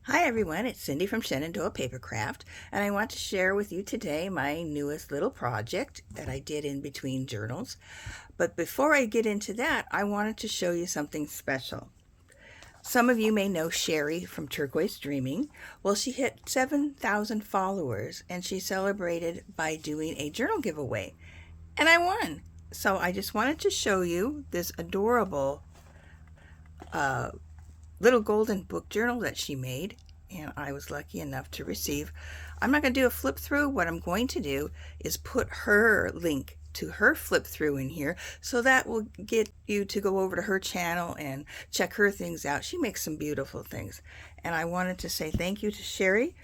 Hi everyone, it's Cindy from Shenandoah Papercraft, and I want to share with you today my newest little project that I did in between journals. But before I get into that, I wanted to show you something special. Some of you may know Sherry from Turquoise Dreaming. Well, she hit 7,000 followers and she celebrated by doing a journal giveaway, and I won. So I just wanted to show you this adorable little golden book journal that she made, and I was lucky enough to receive. I'm not going to do a flip through. What I'm going to do is put her link to her flip through in here, so that will get you to go over to her channel and check her things out. She makes some beautiful things, and I wanted to say thank you to Sherry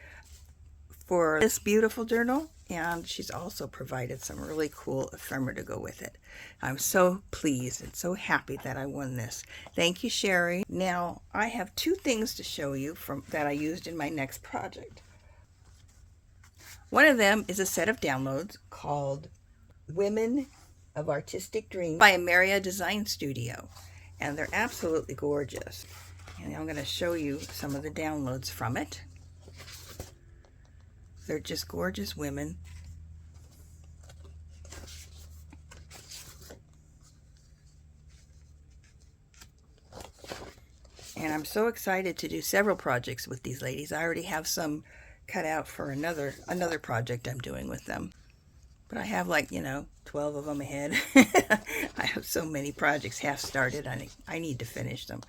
for this beautiful journal, and she's also provided some really cool ephemera to go with it. I'm so pleased and so happy that I won this. Thank you, Sherry. Now, I have two things to show you from that I used in my next project. One of them is a set of downloads called Women of Artistic Dreams by AmeriaDesignStudio, and they're absolutely gorgeous. And I'm going to show you some of the downloads from it. They're just gorgeous women. And I'm so excited to do several projects with these ladies. I already have some cut out for another project I'm doing with them. But I have 12 of them ahead. I have so many projects half started. I need to finish them.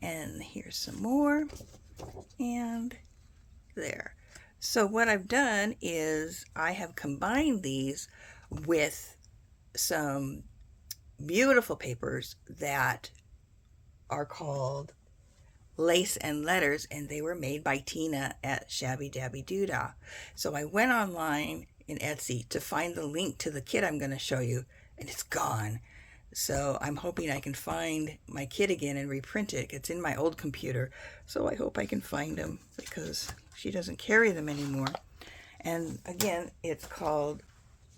And here's some more. And there. So what I've done is I have combined these with some beautiful papers that are called Lace and Letters, and they were made by Tina at Shabby Dabby Doodah. So I went online in Etsy to find the link to the kit I'm going to show you, and it's gone. So I'm hoping I can find my kit again and reprint it. It's in my old computer, so I hope I can find them because she doesn't carry them anymore. And again, it's called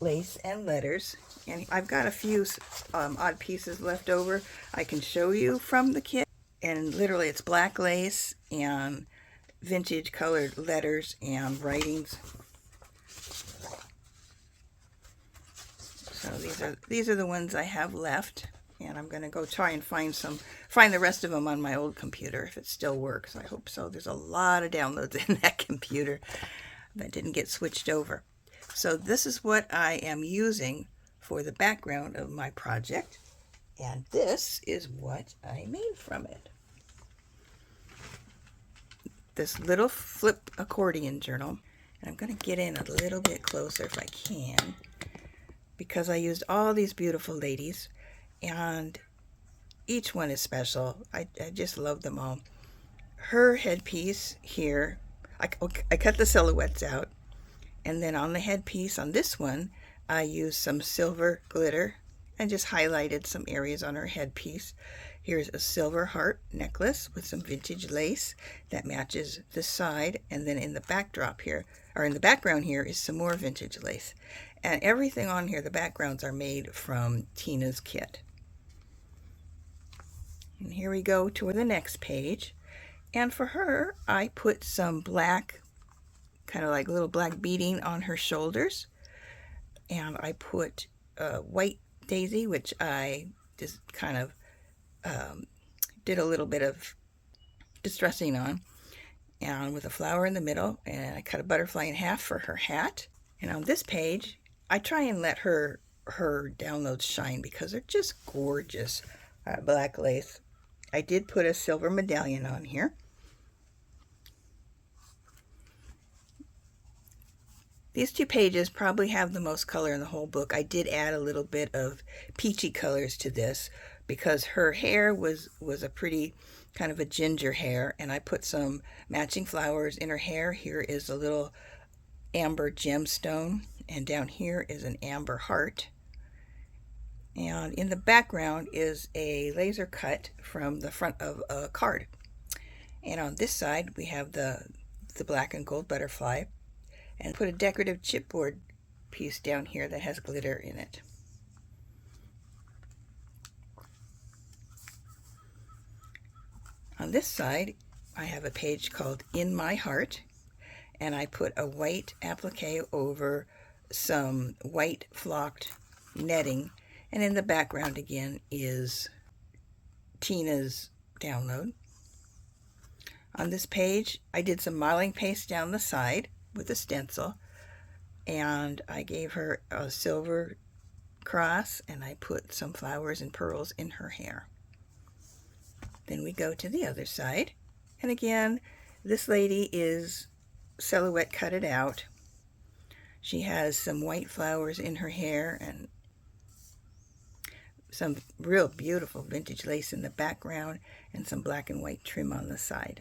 Lace and Letters, and I've got a few odd pieces left over I can show you from the kit. And literally it's black lace and vintage colored letters and writings. So these are the ones I have left, and I'm going to go try and find the rest of them on my old computer if it still works. I hope so. There's a lot of downloads in that computer that didn't get switched over. So this is what I am using for the background of my project, and this is what I made from it. This little flip accordion journal, and I'm going to get in a little bit closer if I can, because I used all these beautiful ladies, and each one is special. I just love them all. Her headpiece here, I cut the silhouettes out, and then on the headpiece on this one, I used some silver glitter and just highlighted some areas on her headpiece. Here's a silver heart necklace with some vintage lace that matches the side, and then in the backdrop here, or in the background here, is some more vintage lace. And everything on here, the backgrounds are made from Tina's kit. And here we go to the next page. And for her, I put some black, kind of like little black beading on her shoulders. And I put white daisy, which I just kind of did a little bit of distressing on, and with a flower in the middle, and I cut a butterfly in half for her hat. And on this page, I try and let her downloads shine because they're just gorgeous. Black lace. I did put a silver medallion on here. These two pages probably have the most color in the whole book. I did add a little bit of peachy colors to this because her hair was a pretty kind of a ginger hair, and I put some matching flowers in her hair. Here is a little amber gemstone, and down here is an amber heart. And in the background is a laser cut from the front of a card. And on this side we have the black and gold butterfly, and put a decorative chipboard piece down here that has glitter in it. On this side I have a page called In My Heart, and I put a white applique over some white flocked netting, and in the background again is Tina's download. On this page I did some modeling paste down the side with a stencil, and I gave her a silver cross, and I put some flowers and pearls in her hair. Then we go to the other side, and again this lady is silhouette cutted out. She has some white flowers in her hair and some real beautiful vintage lace in the background and some black and white trim on the side.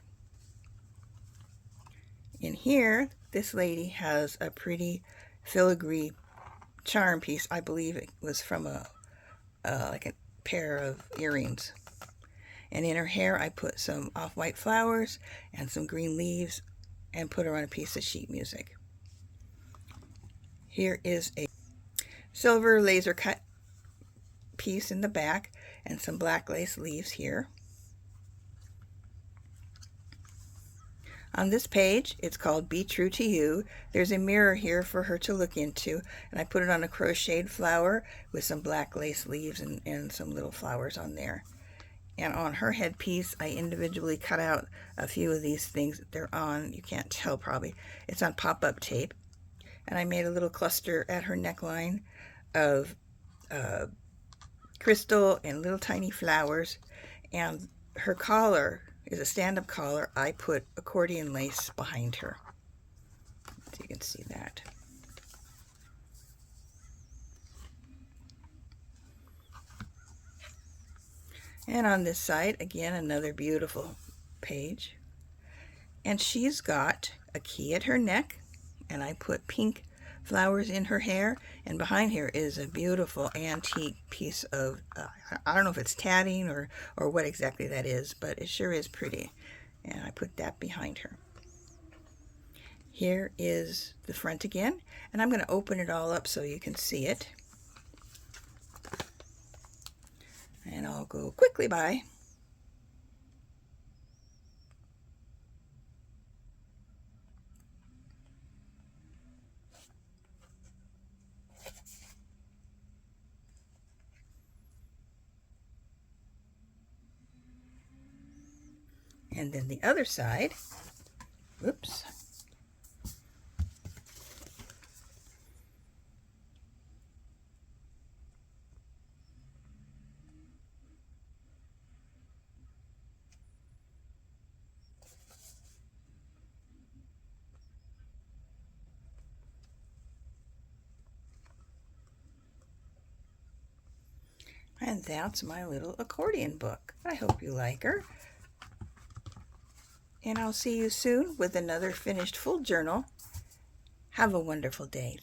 In here, this lady has a pretty filigree charm piece. I believe it was from like a pair of earrings. And in her hair, I put some off-white flowers and some green leaves and put her on a piece of sheet music. Here is a silver laser cut piece in the back and some black lace leaves here. On this page, it's called Be True to You. There's a mirror here for her to look into, and I put it on a crocheted flower with some black lace leaves and some little flowers on there. And on her headpiece, I individually cut out a few of these things. They're on, you can't tell probably, it's on pop-up tape. And I made a little cluster at her neckline of crystal and little tiny flowers. And her collar is a stand-up collar. I put accordion lace behind her, so you can see that. And on this side, again, another beautiful page. And she's got a key at her neck, and I put pink flowers in her hair, and behind here is a beautiful antique piece of, I don't know if it's tatting or what exactly that is, but it sure is pretty. And I put that behind her. Here is the front again, and I'm going to open it all up so you can see it. And I'll go quickly by. And then the other side, whoops. And that's my little accordion book. I hope you like her. And I'll see you soon with another finished full journal. Have a wonderful day.